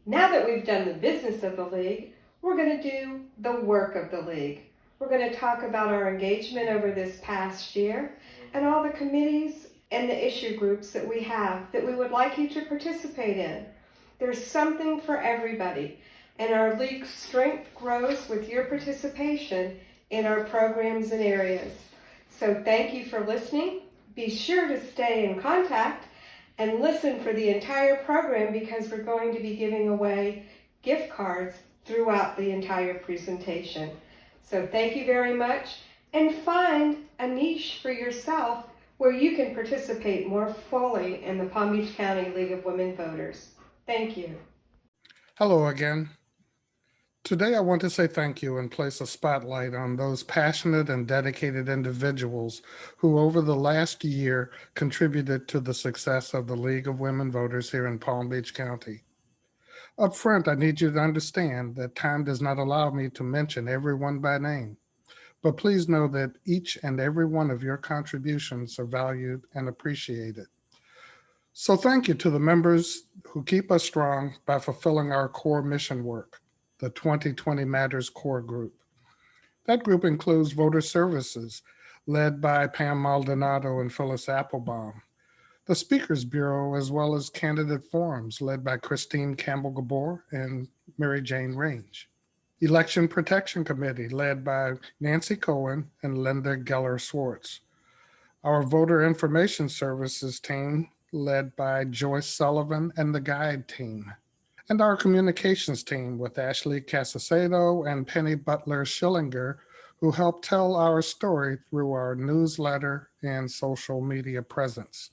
Now that we've done the business of the league, we're going to do the work of the league. We're going to talk about our engagement over this past year and all the committees and the issue groups that we have that we would like you to participate in. There's something for everybody, and our league's strength grows with your participation in our programs and areas. So thank you for listening. Be sure to stay in contact and listen for the entire program because we're going to be giving away gift cards throughout the entire presentation. So thank you very much, and find a niche for yourself where you can participate more fully in the Palm Beach County League of Women Voters. Thank you. Hello again. Today, I want to say thank you and place a spotlight on those passionate and dedicated individuals who, over the last year, contributed to the success of the League of Women Voters here in Palm Beach County. Up front, I need you to understand that time does not allow me to mention everyone by name, but please know that each and every one of your contributions are valued and appreciated. So thank you to the members who keep us strong by fulfilling our core mission work, the 2020 Matters Core Group. That group includes voter services, led by Pam Maldonado and Phyllis Applebaum, the Speakers Bureau, as well as candidate forums, led by Christine Campbell-Gabor and Mary Jane Range. Election Protection Committee, led by Nancy Cohen and Linda Geller Swartz. Our Voter Information Services team, led by Joyce Sullivan and the Guide team. And our communications team with Ashley Casacedo and Penny Butler Schillinger, who help tell our story through our newsletter and social media presence.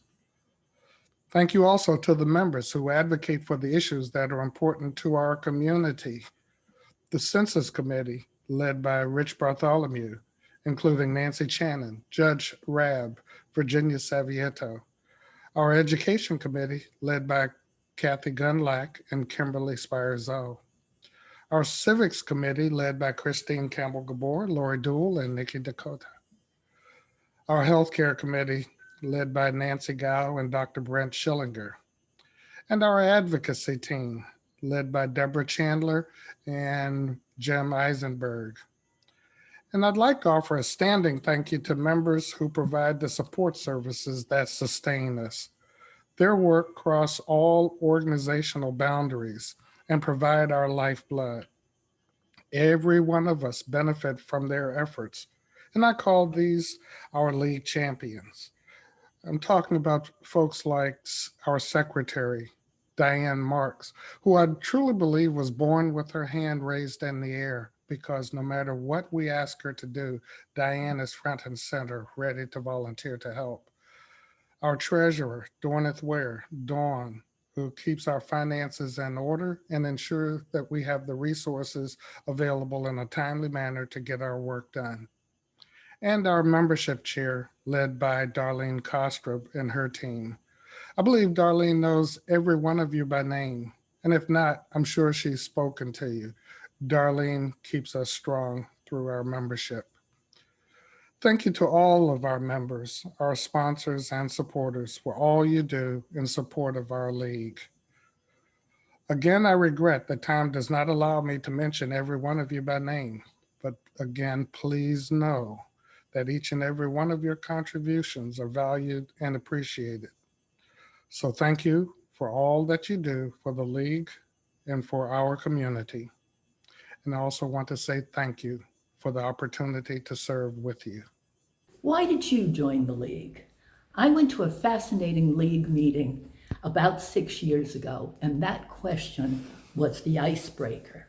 Thank you also to the members who advocate for the issues that are important to our community. The Census Committee, led by Rich Bartholomew, including Nancy Channon, Judge Rabb, Virginia Savieto. Our Education Committee, led by Kathy Gunlack and Kimberly Spires-O. Our Civics Committee, led by Christine Campbell-Gabor, Lori Dool, and Nikki Dakota. Our Healthcare Committee, led by Nancy Gow and Dr. Brent Schillinger. And our Advocacy team, led by Deborah Chandler and Jem Eisenberg. And I'd like to offer a standing thank you to members who provide the support services that sustain us. Their work cross all organizational boundaries and provide our lifeblood. Every one of us benefit from their efforts, and I call these our league champions. I'm talking about folks like our secretary, Diane Marks, who I truly believe was born with her hand raised in the air, because no matter what we ask her to do, Diane is front and center, ready to volunteer to help. Our treasurer, Dorneth Ware, Dawn, who keeps our finances in order and ensures that we have the resources available in a timely manner to get our work done. And our membership chair, led by Darlene Kostrup and her team. I believe Darlene knows every one of you by name, and if not, I'm sure she's spoken to you. Darlene keeps us strong through our membership. Thank you to all of our members, our sponsors, and supporters for all you do in support of our league. Again, I regret that time does not allow me to mention every one of you by name, but again, please know that each and every one of your contributions are valued and appreciated. So thank you for all that you do for the league and for our community. And I also want to say thank you for the opportunity to serve with you. Why did you join the league? I went to a fascinating league meeting about 6 years ago, and that question was the icebreaker.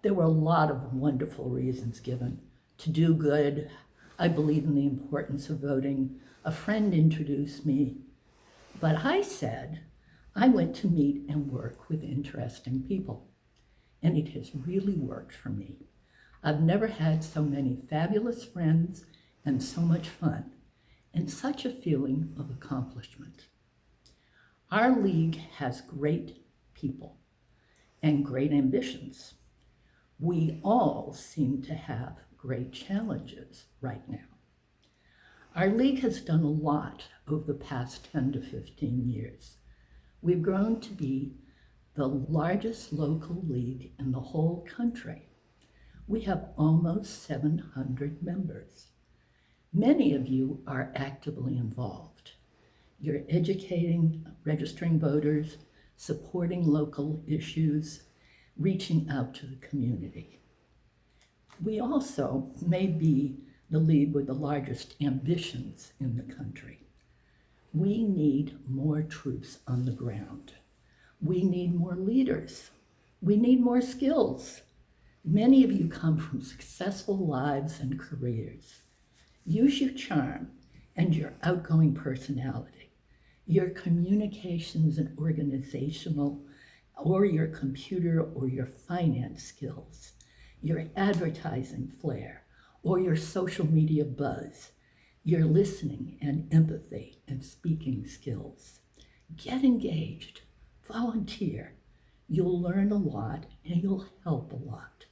There were a lot of wonderful reasons given. To do good, I believe in the importance of voting. A friend introduced me, but I said I went to meet and work with interesting people, and it has really worked for me. I've never had so many fabulous friends and so much fun, and such a feeling of accomplishment. Our league has great people and great ambitions. We all seem to have great challenges right now. Our league has done a lot over the past 10 to 15 years. We've grown to be the largest local league in the whole country. We have almost 700 members. Many of you are actively involved. You're educating, registering voters, supporting local issues, reaching out to the community. We also may be the league with the largest ambitions in the country. We need more troops on the ground. We need more leaders. We need more skills. Many of you come from successful lives and careers. Use your charm and your outgoing personality, your communications and organizational, or your computer or your finance skills, your advertising flair, or your social media buzz, your listening and empathy and speaking skills. Get engaged, volunteer. You'll learn a lot and you'll help a lot.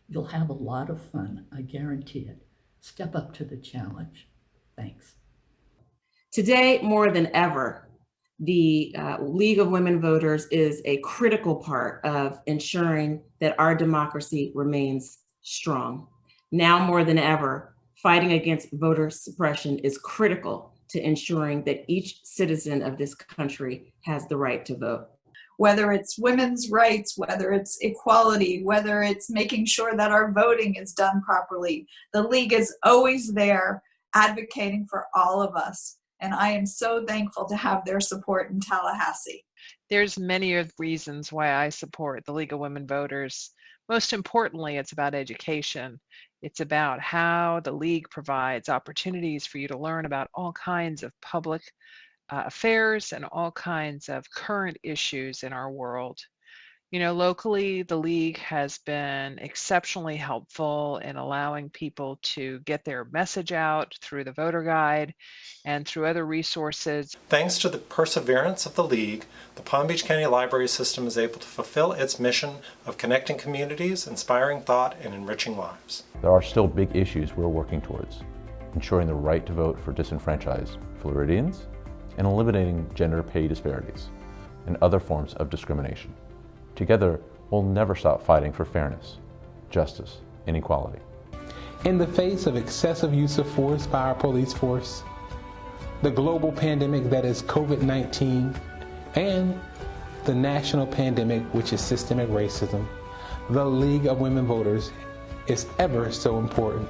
You'll have a lot of fun, I guarantee it. Step up to the challenge. Thanks. Today, more than ever, the League of Women Voters is a critical part of ensuring that our democracy remains strong. Now more than ever, fighting against voter suppression is critical to ensuring that each citizen of this country has the right to vote. Whether it's women's rights, whether it's equality, whether it's making sure that our voting is done properly, the League is always there advocating for all of us. And I am so thankful to have their support in Tallahassee. There's many of reasons why I support the League of Women Voters. Most importantly, it's about education. It's about how the League provides opportunities for you to learn about all kinds of public affairs and all kinds of current issues in our world. You know, locally, the League has been exceptionally helpful in allowing people to get their message out through the voter guide and through other resources. Thanks to the perseverance of the League, the Palm Beach County Library System is able to fulfill its mission of connecting communities, inspiring thought, and enriching lives. There are still big issues we're working towards: ensuring the right to vote for disenfranchised Floridians and eliminating gender pay disparities and other forms of discrimination. Together, we'll never stop fighting for fairness, justice, and equality. In the face of excessive use of force by our police force, the global pandemic that is COVID-19, and the national pandemic, which is systemic racism, the League of Women Voters is ever so important.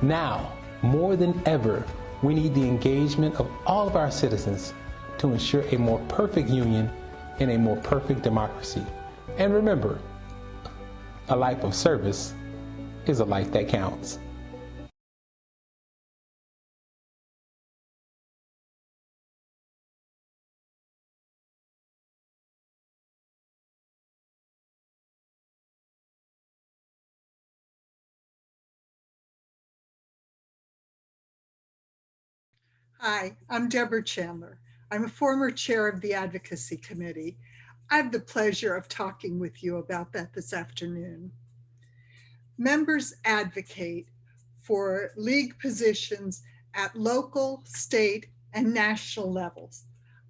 Now, more than ever, we need the engagement of all of our citizens to ensure a more perfect union in a more perfect democracy. And remember, a life of service is a life that counts. Hi, I'm Deborah Chandler. I'm a former chair of the Advocacy Committee. I have the pleasure of talking with you about that this afternoon. Members advocate for League positions at local, state, and national levels.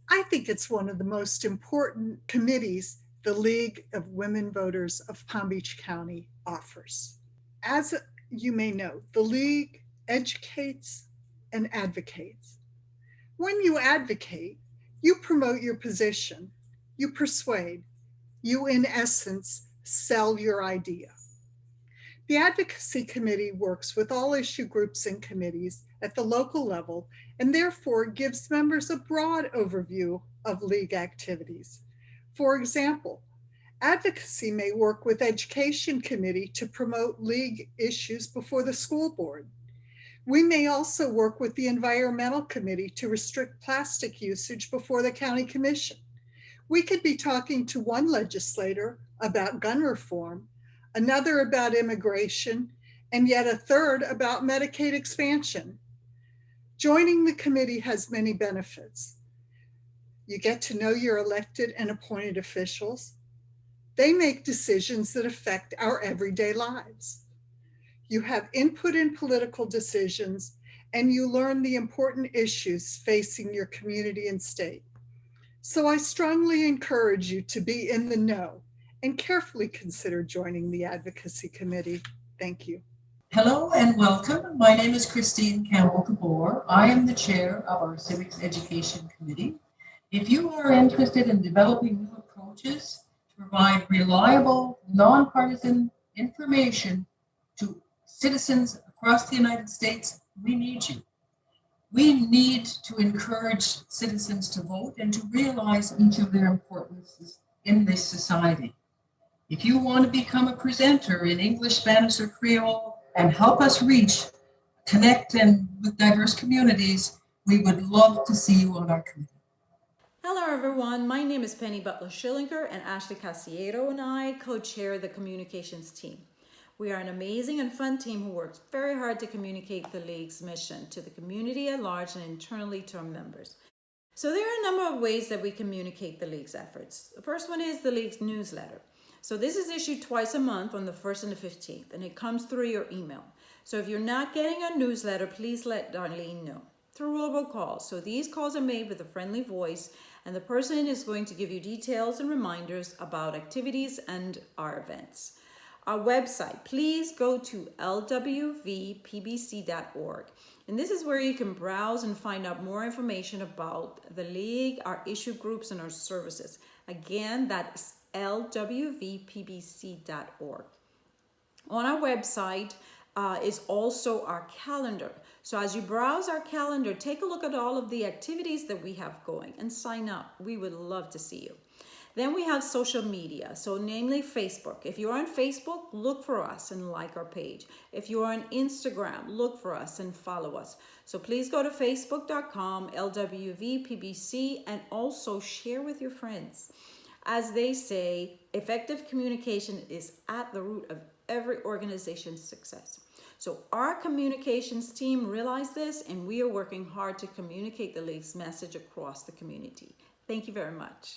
I think it's one of the most important committees the League of Women Voters of Palm Beach County offers. As you may know, the League educates and advocates. When you advocate, you promote your position, you persuade, you in essence sell your idea. The Advocacy Committee works with all issue groups and committees at the local level and therefore gives members a broad overview of League activities. For example, advocacy may work with Education Committee to promote League issues before the school board. We may also work with the Environmental Committee to restrict plastic usage before the County Commission. We could be talking to one legislator about gun reform, another about immigration, and yet a third about Medicaid expansion. Joining the committee has many benefits. You get to know your elected and appointed officials. They make decisions that affect our everyday lives. You have input in political decisions, and you learn the important issues facing your community and state. So I strongly encourage you to be in the know and carefully consider joining the Advocacy Committee. Thank you. Hello and welcome. My name is Christine Campbell-Kabor. I am the chair of our Civics Education Committee. If you are interested in developing new approaches to provide reliable, nonpartisan information to citizens across the United States, we need you. We need to encourage citizens to vote and to realize each of their importances in this society. If you want to become a presenter in English, Spanish, or Creole and help us reach, connect, and with diverse communities, we would love to see you on our committee. Hello everyone, my name is Penny Butler-Schillinger, and Ashley Casieto and I co-chair the communications team. We are an amazing and fun team who works very hard to communicate the League's mission to the community at large and internally to our members. So there are a number of ways that we communicate the League's efforts. The first one is the League's newsletter. So this is issued twice a month on the 1st and the 15th, and it comes through your email. So if you're not getting a newsletter, please let Darlene know through robocalls. So these calls are made with a friendly voice, and the person is going to give you details and reminders about activities and our events. Our website, please go to lwvpbc.org. And this is where you can browse and find out more information about the League, our issue groups, and our services. Again, that's lwvpbc.org. On our website is also our calendar. So as you browse our calendar, take a look at all of the activities that we have going and sign up. We would love to see you. Then we have social media, so namely Facebook. If you're on Facebook, look for us and like our page. If you're on Instagram, look for us and follow us. So please go to facebook.com, LWVPBC, and also share with your friends. As they say, effective communication is at the root of every organization's success. So our communications team realized this, and we are working hard to communicate the League's message across the community. Thank you very much.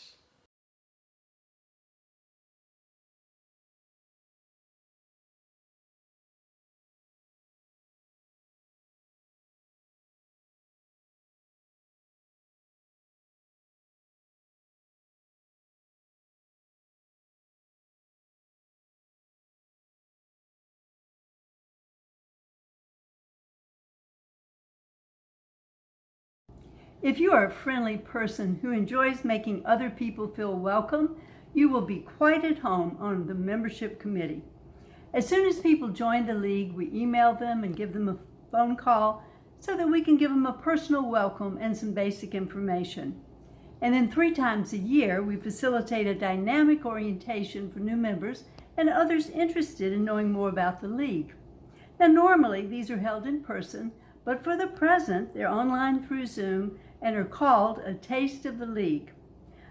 If you are a friendly person who enjoys making other people feel welcome, you will be quite at home on the membership committee. As soon as people join the League, we email them and give them a phone call so that we can give them a personal welcome and some basic information. And then 3 times a year, we facilitate a dynamic orientation for new members and others interested in knowing more about the League. Now, normally these are held in person, but for the present, they're online through Zoom and are called A Taste of the League.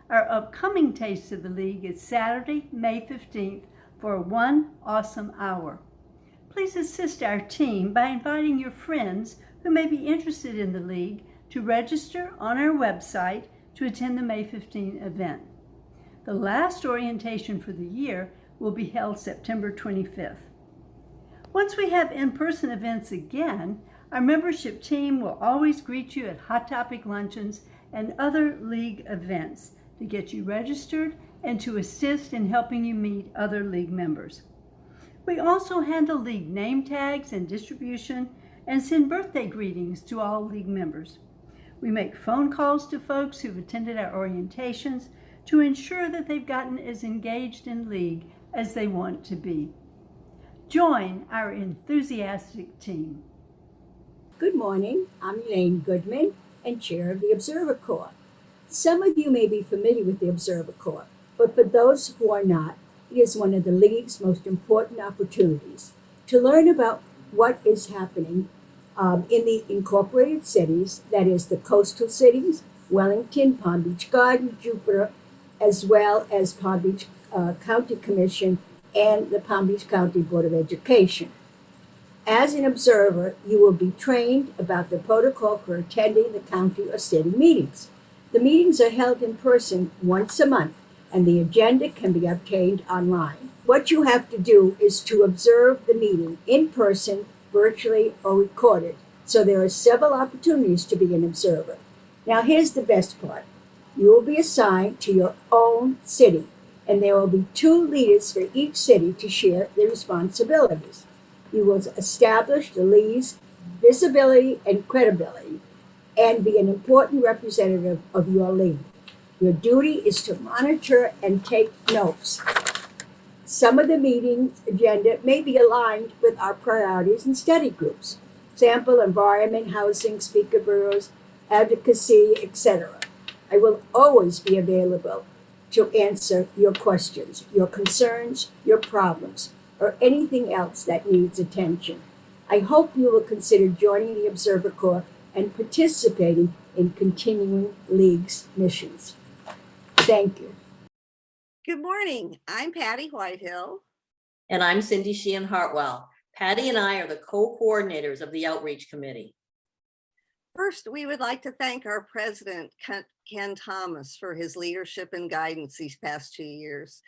Our upcoming Taste of the League is Saturday, May 15th for 1 awesome hour. Please assist our team by inviting your friends who may be interested in the League to register on our website to attend the May 15 event. The last orientation for the year will be held September 25th. Once we have in-person events again, our membership team will always greet you at Hot Topic luncheons and other League events to get you registered and to assist in helping you meet other League members. We also handle League name tags and distribution and send birthday greetings to all League members. We make phone calls to folks who've attended our orientations to ensure that they've gotten as engaged in League as they want to be. Join our enthusiastic team. Good morning, I'm Elaine Goodman and Chair of the Observer Corps. Some of you may be familiar with the Observer Corps, but for those who are not, it is one of the League's most important opportunities to learn about what is happening in the incorporated cities, that is the coastal cities, Wellington, Palm Beach Gardens, Jupiter, as well as Palm Beach County Commission and the Palm Beach County Board of Education. As an observer, you will be trained about the protocol for attending the county or city meetings. The meetings are held in person once a month, and the agenda can be obtained online. What you have to do is to observe the meeting in person, virtually, or recorded. So there are several opportunities to be an observer. Now here's the best part. You will be assigned to your own city, and there will be 2 leaders for each city to share the responsibilities. You will establish the league's visibility and credibility and be an important representative of your league. Your duty is to monitor and take notes. Some of the meeting's agenda may be aligned with our priorities and study groups. Example, environment, housing, speaker bureaus, advocacy, etc. I will always be available to answer your questions, your concerns, your problems, or anything else that needs attention. I hope you will consider joining the Observer Corps and participating in continuing League's missions. Thank you. Good morning. I'm Patty Whitehill. And I'm Cindy Sheehan Hartwell. Patty and I are the co-coordinators of the Outreach Committee. First, we would like to thank our president, Ken Thomas, for his leadership and guidance these past 2 years.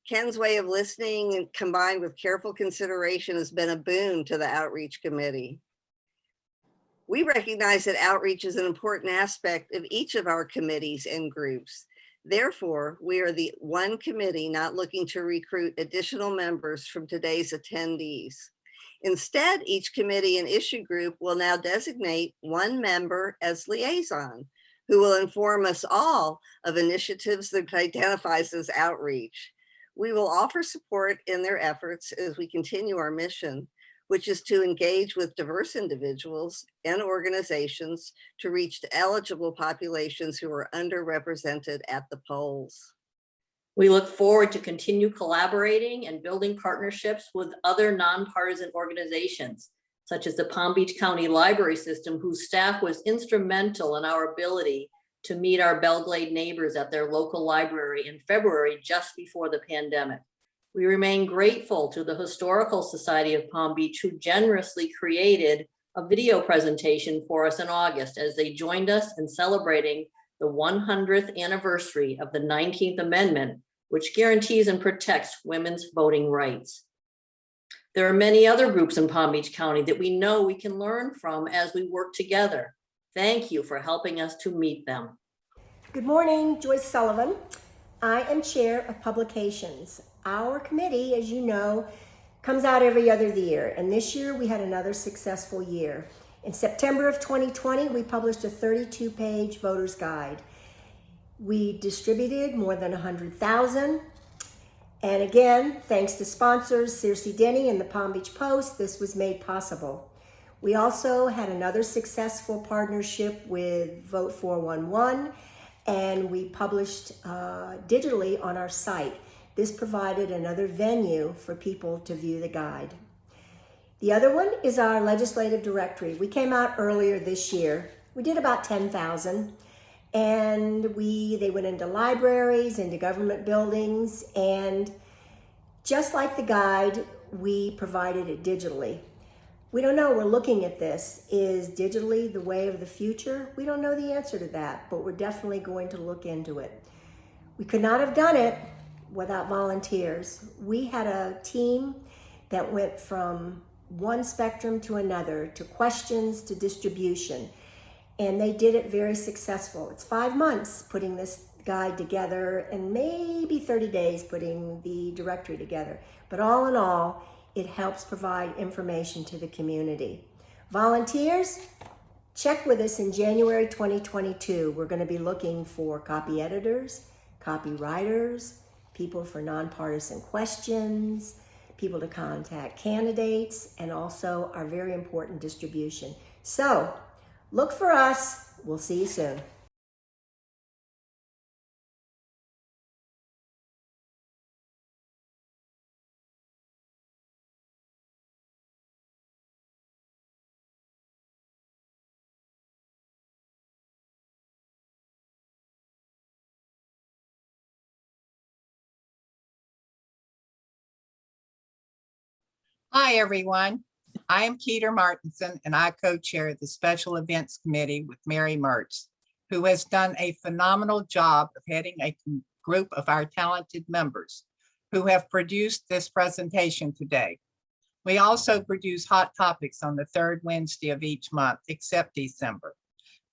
Ken's way of listening and combined with careful consideration has been a boon to the Outreach Committee. We recognize that outreach is an important aspect of each of our committees and groups. Therefore, we are the one committee not looking to recruit additional members from today's attendees. Instead, each committee and issue group will now designate one member as liaison, who will inform us all of initiatives that identifies as outreach. We will offer support in their efforts as we continue our mission, which is to engage with diverse individuals and organizations to reach eligible populations who are underrepresented at the polls. We look forward to continue collaborating and building partnerships with other nonpartisan organizations, such as the Palm Beach County Library System, whose staff was instrumental in our ability to meet our Belle Glade neighbors at their local library in February, just before the pandemic. We remain grateful to the Historical Society of Palm Beach, who generously created a video presentation for us in August as they joined us in celebrating the 100th anniversary of the 19th Amendment, which guarantees and protects women's voting rights. There are many other groups in Palm Beach County that we know we can learn from as we work together. Thank you for helping us to meet them. Good morning, Joyce Sullivan. I am Chair of Publications. Our committee, as you know, comes out every other year, and this year we had another successful year. In September of 2020, we published a 32-page voter's guide. We distributed more than 100,000. And again, thanks to sponsors, Circe Denny and the Palm Beach Post, this was made possible. We also had another successful partnership with Vote 411, and we published digitally on our site. This provided another venue for people to view the guide. The other one is our legislative directory. We came out earlier this year. We did about 10,000, and they went into libraries, into government buildings, and just like the guide, we provided it digitally. We don't know, we're looking at this. Is digitally the way of the future? We don't know the answer to that, but we're definitely going to look into it. We could not have done it without volunteers. We had a team that went from one spectrum to another, to questions, to distribution, and they did it very successful. It's 5 months putting this guide together and maybe 30 days putting the directory together. But all in all, it helps provide information to the community. Volunteers, check with us in January 2022. We're going to be looking for copy editors, copywriters, people for nonpartisan questions, people to contact candidates, and also our very important distribution. So look for us. We'll see you soon. Hi, everyone. I am Keter Martinson, and I co-chair the Special Events Committee with Mary Mertz, who has done a phenomenal job of heading a group of our talented members who have produced this presentation today. We also produce hot topics on the third Wednesday of each month, except December.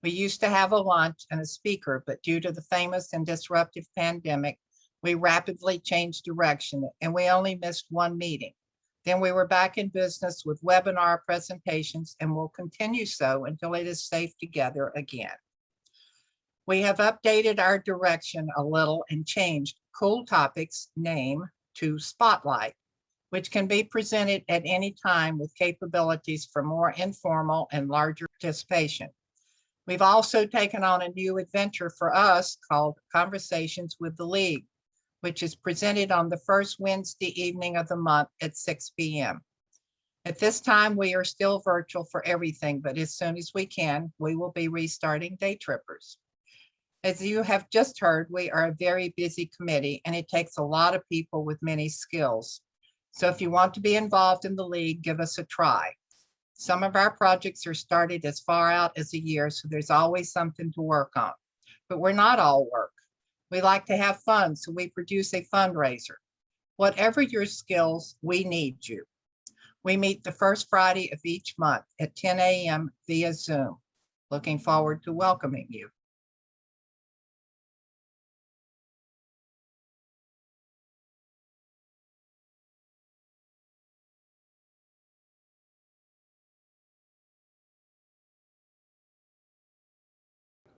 We used to have a lunch and a speaker, but due to the famous and disruptive pandemic, we rapidly changed direction and we only missed one meeting. Then we were back in business with webinar presentations and will continue so until it is safe to gather again. We have updated our direction a little and changed Cool Topics name to Spotlight, which can be presented at any time with capabilities for more informal and larger participation. We've also taken on a new adventure for us called Conversations with the League, which is presented on the first Wednesday evening of the month at 6 p.m. At this time, we are still virtual for everything, but as soon as we can, we will be restarting Day Trippers. As you have just heard, we are a very busy committee and it takes a lot of people with many skills. So if you want to be involved in the league, give us a try. Some of our projects are started as far out as a year, so there's always something to work on. But we're not all work. We like to have fun, so we produce a fundraiser. Whatever your skills, we need you. We meet the first Friday of each month at 10 a.m. via Zoom. Looking forward to welcoming you.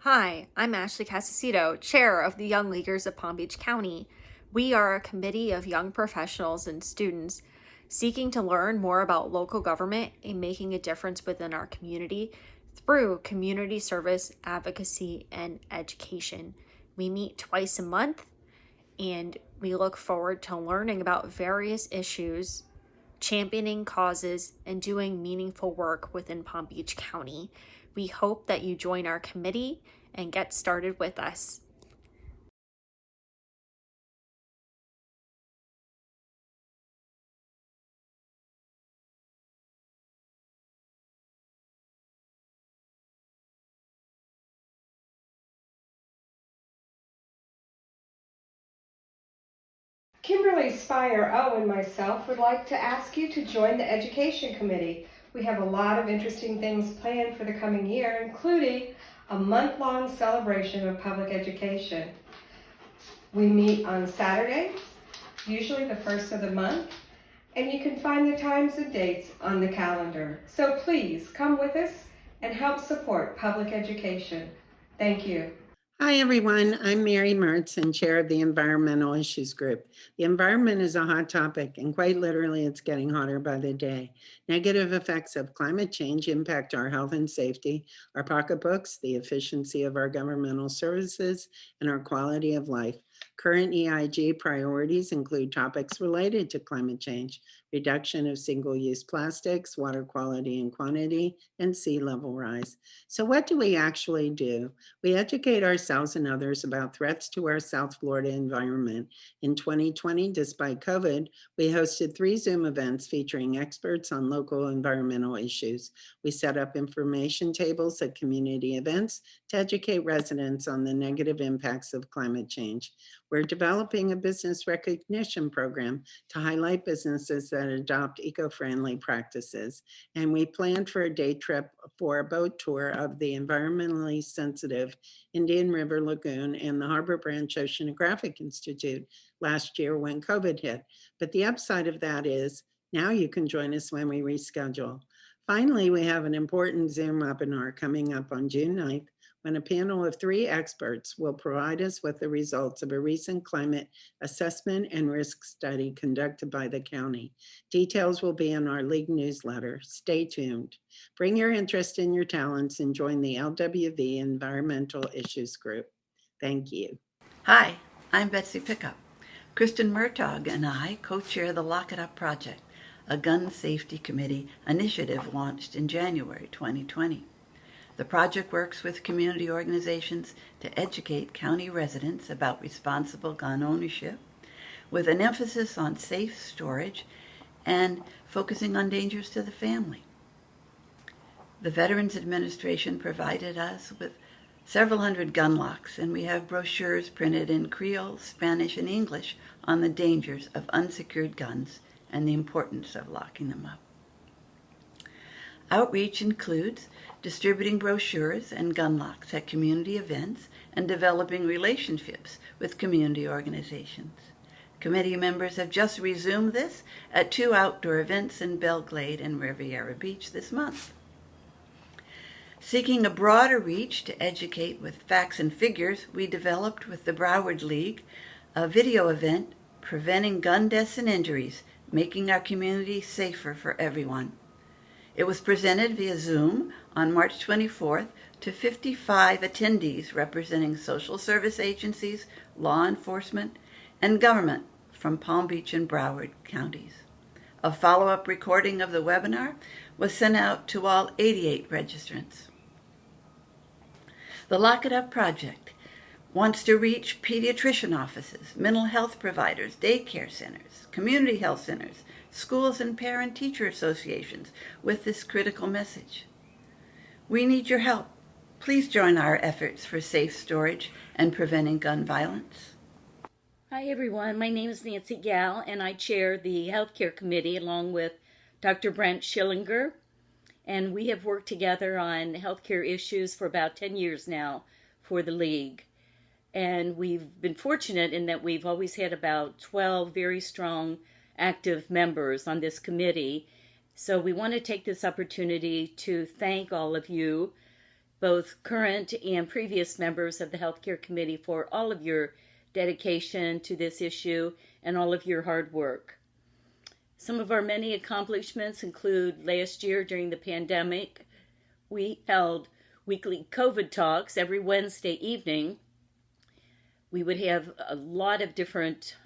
Hi, I'm Ashley Casacito, Chair of the Young Leaguers of Palm Beach County. We are a committee of young professionals and students seeking to learn more about local government and making a difference within our community through community service, advocacy, and education. We meet twice a month and we look forward to learning about various issues, championing causes, and doing meaningful work within Palm Beach County. We hope that you join our committee and get started with us. Kimberly Spire and myself would like to ask you to join the Education Committee. We have a lot of interesting things planned for the coming year, including a month-long celebration of public education. We meet on Saturdays, usually the first of the month, and you can find the times and dates on the calendar. So please come with us and help support public education. Thank you. Hi, everyone. I'm Mary Martson, Chair of the Environmental Issues Group. The environment is a hot topic, and quite literally, it's getting hotter by the day. Negative effects of climate change impact our health and safety, our pocketbooks, the efficiency of our governmental services, and our quality of life. Current EIG priorities include topics related to climate change, reduction of single-use plastics, water quality and quantity, and sea level rise. So what do we actually do? We educate ourselves and others about threats to our South Florida environment. In 2020, despite COVID, we hosted 3 Zoom events featuring experts on local environmental issues. We set up information tables at community events to educate residents on the negative impacts of climate change. We're developing a business recognition program to highlight businesses that adopt eco-friendly practices. And we planned for a day trip for a boat tour of the environmentally sensitive Indian River Lagoon and the Harbor Branch Oceanographic Institute last year when COVID hit. But the upside of that is now you can join us when we reschedule. Finally, we have an important Zoom webinar coming up on June 9th, when a panel of 3 experts will provide us with the results of a recent climate assessment and risk study conducted by the county. Details will be in our league newsletter. Stay tuned. Bring your interest and your talents and join the LWV Environmental Issues Group. Thank you. Hi, I'm Betsy Pickup. Kristen Murtaugh and I co-chair the Lock It Up Project, a gun safety committee initiative launched in January 2020. The project works with community organizations to educate county residents about responsible gun ownership, with an emphasis on safe storage and focusing on dangers to the family. The Veterans Administration provided us with several hundred gun locks, and we have brochures printed in Creole, Spanish, and English on the dangers of unsecured guns and the importance of locking them up. Outreach includes distributing brochures and gun locks at community events and developing relationships with community organizations. Committee members have just resumed this at 2 outdoor events in Belglade and Riviera Beach this month. Seeking a broader reach to educate with facts and figures, we developed with the Broward League a video event, Preventing Gun Deaths and Injuries, Making Our Community Safer for Everyone. It was presented via Zoom on March 24th to 55 attendees representing social service agencies, law enforcement, and government from Palm Beach and Broward counties. A follow-up recording of the webinar was sent out to all 88 registrants. The Lock It Up Project wants to reach pediatrician offices, mental health providers, daycare centers, community health centers, schools, and parent-teacher associations with this critical message. We need your help. Please join our efforts for safe storage and preventing gun violence. Hi everyone, my name is Nancy Gall and I chair the Healthcare Committee along with Dr. Brent Schillinger, and we have worked together on healthcare issues for about 10 years now for the League. And we've been fortunate in that we've always had about 12 very strong active members on this committee. So we want to take this opportunity to thank all of you, both current and previous members of the Healthcare Committee, for all of your dedication to this issue and all of your hard work. Some of our many accomplishments include last year during the pandemic, we held weekly COVID talks every Wednesday evening. We would have a lot of different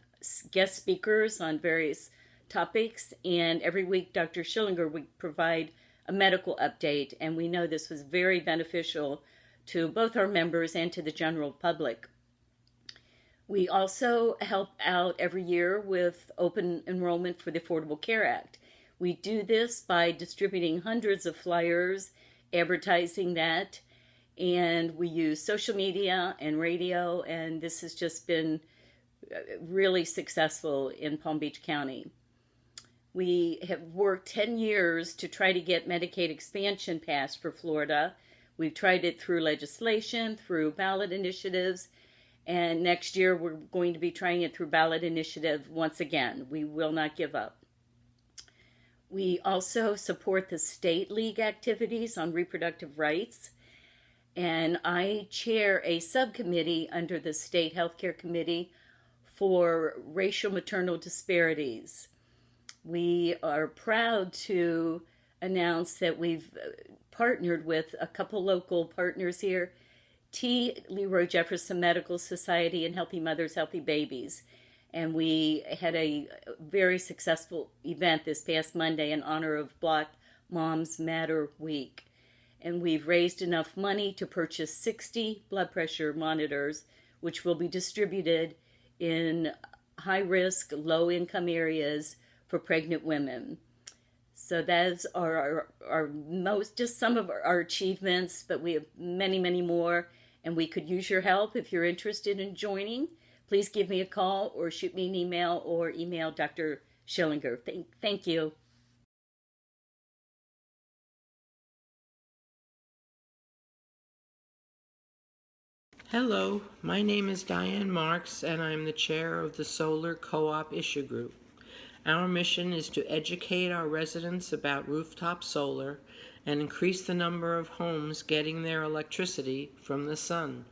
guest speakers on various topics, and every week Dr. Schillinger would provide a medical update, and we know this was very beneficial to both our members and to the general public. We also help out every year with open enrollment for the Affordable Care Act. We do this by distributing hundreds of flyers, advertising that, and we use social media and radio, and this has just been really successful in Palm Beach County. We have worked 10 years to try to get Medicaid expansion passed for Florida. We've tried it through legislation, through ballot initiatives, and next year we're going to be trying it through ballot initiative once again. We will not give up. We also support the State League activities on reproductive rights, and I chair a subcommittee under the State Healthcare Committee for racial maternal disparities. We are proud to announce that we've partnered with a couple local partners here, T. Leroy Jefferson Medical Society and Healthy Mothers, Healthy Babies. And we had a very successful event this past Monday in honor of Black Moms Matter Week. And we've raised enough money to purchase 60 blood pressure monitors, which will be distributed in high-risk, low-income areas for pregnant women. So that's our most, just some of our achievements, but we have many, many more, and we could use your help if you're interested in joining. Please give me a call or shoot me an email or email Dr. Schillinger. Thank you. Hello, my name is Diane Marks and I'm the chair of the Solar Co-op Issue Group. Our mission is to educate our residents about rooftop solar and increase the number of homes getting their electricity from the sun,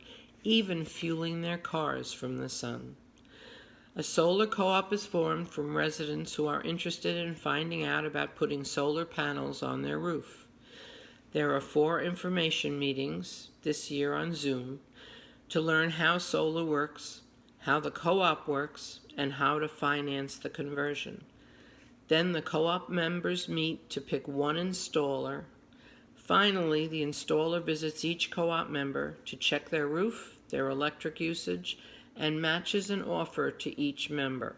even fueling their cars from the sun. A solar co-op is formed from residents who are interested in finding out about putting solar panels on their roof. There are 4 information meetings this year on Zoom to learn how solar works, how the co-op works, and how to finance the conversion. Then the co-op members meet to pick one installer. Finally, the installer visits each co-op member to check their roof, their electric usage, and matches an offer to each member.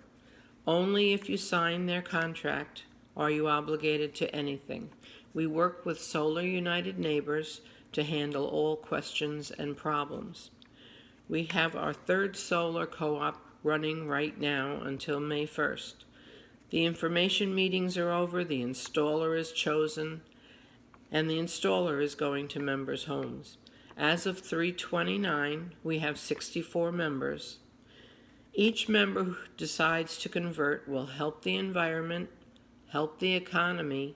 Only if you sign their contract are you obligated to anything. We work with Solar United Neighbors to handle all questions and problems. We have our 3rd solar co-op running right now until May 1st. The information meetings are over, the installer is chosen, and the installer is going to members' homes. As of 3/29, we have 64 members. Each member who decides to convert will help the environment, help the economy,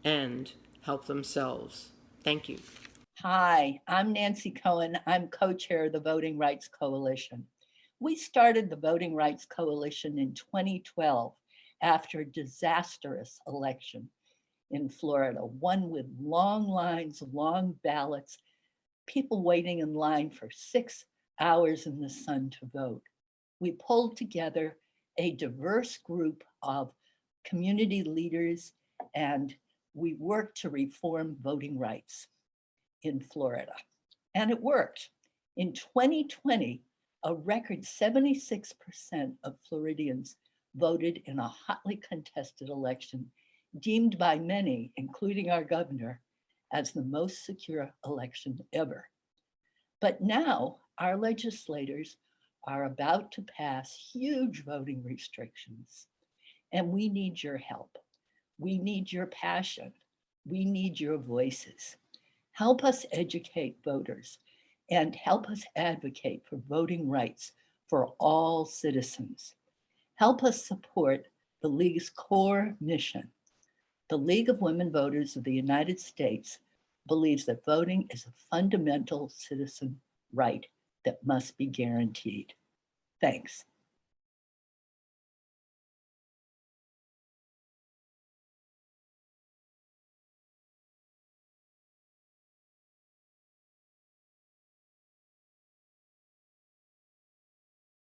and help themselves. Thank you. Hi, I'm Nancy Cohen. I'm co-chair of the Voting Rights Coalition. We started the Voting Rights Coalition in 2012 after a disastrous election in Florida, one with long lines, long ballots, people waiting in line for 6 hours in the sun to vote. We pulled together a diverse group of community leaders and we worked to reform voting rights in Florida. And it worked. In 2020, a record 76% of Floridians voted in a hotly contested election, deemed by many, including our governor, as the most secure election ever. But now our legislators are about to pass huge voting restrictions, and we need your help. We need your passion. We need your voices. Help us educate voters and help us advocate for voting rights for all citizens. Help us support the League's core mission. The League of Women Voters of the United States believes that voting is a fundamental citizen right that must be guaranteed. Thanks.